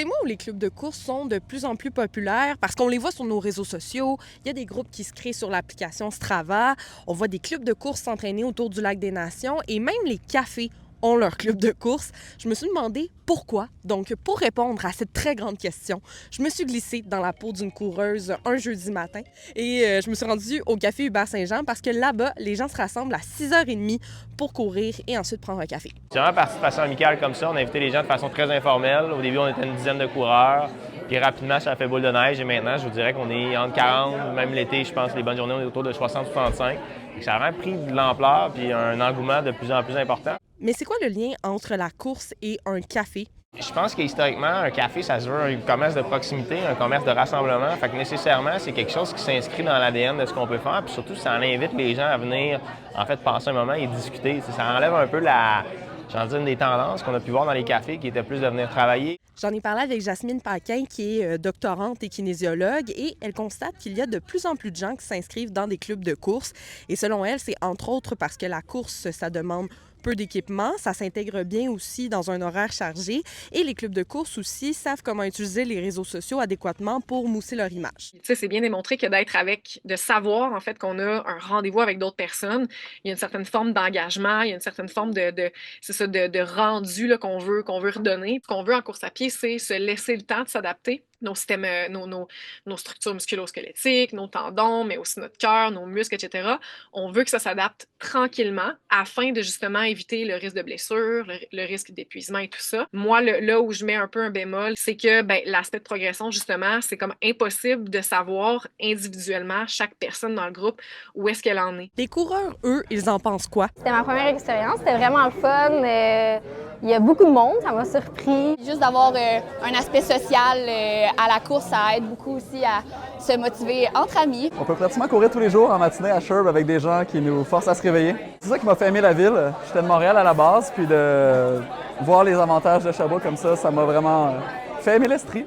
Ces mois où les clubs de course sont de plus en plus populaires parce qu'on les voit sur nos réseaux sociaux, il y a des groupes qui se créent sur l'application Strava, on voit des clubs de course s'entraîner autour du lac des Nations et même les cafés ont leur club de course. Je me suis demandé pourquoi. Donc, pour répondre à cette très grande question, je me suis glissée dans la peau d'une coureuse un jeudi matin et je me suis rendue au café Hubert-Saint-Jean parce que là-bas, les gens se rassemblent à 6h30 pour courir et ensuite prendre un café. C'est vraiment parti de façon amicale comme ça. On a invité les gens de façon très informelle. Au début, on était une dizaine de coureurs. Puis rapidement, ça a fait boule de neige. Et maintenant, je vous dirais qu'on est entre 40, même l'été, je pense, les bonnes journées, on est autour de 60-65. Ça a vraiment pris de l'ampleur puis un engouement de plus en plus important. Mais c'est quoi le lien entre la course et un café? Je pense que historiquement, un café, ça se veut un commerce de proximité, un commerce de rassemblement. Fait que nécessairement, c'est quelque chose qui s'inscrit dans l'ADN de ce qu'on peut faire. Puis surtout, ça en invite les gens à venir, en fait, passer un moment et discuter. Ça enlève un peu une des tendances qu'on a pu voir dans les cafés qui était plus de venir travailler. J'en ai parlé avec Jasmine Paquin, qui est doctorante et kinésiologue, et elle constate qu'il y a de plus en plus de gens qui s'inscrivent dans des clubs de course. Et selon elle, c'est entre autres parce que la course, ça demande peu d'équipement, ça s'intègre bien aussi dans un horaire chargé et les clubs de course aussi savent comment utiliser les réseaux sociaux adéquatement pour mousser leur image. Tu sais, c'est bien démontré que de savoir en fait qu'on a un rendez-vous avec d'autres personnes, il y a une certaine forme d'engagement, il y a une certaine forme de rendu là, qu'on veut redonner. Ce qu'on veut en course à pied, c'est se laisser le temps de s'adapter. Nos systèmes, nos structures musculo-squelettiques, nos tendons, mais aussi notre cœur, nos muscles, etc. On veut que ça s'adapte tranquillement afin de justement éviter le risque de blessure, le risque d'épuisement et tout ça. Moi, là où je mets un peu un bémol, c'est que l'aspect de progression, justement, c'est comme impossible de savoir individuellement chaque personne dans le groupe où est-ce qu'elle en est. Les coureurs, eux, ils en pensent quoi? C'était ma première expérience, c'était vraiment le fun. Il y a beaucoup de monde, ça m'a surpris. Juste d'avoir un aspect social à la course, ça aide beaucoup aussi à se motiver entre amis. On peut pratiquement courir tous les jours en matinée à Sherb avec des gens qui nous forcent à se réveiller. C'est ça qui m'a fait aimer la ville. J'étais de Montréal à la base, puis de voir les avantages de Sherbrooke comme ça m'a vraiment fait aimer l'Estrie.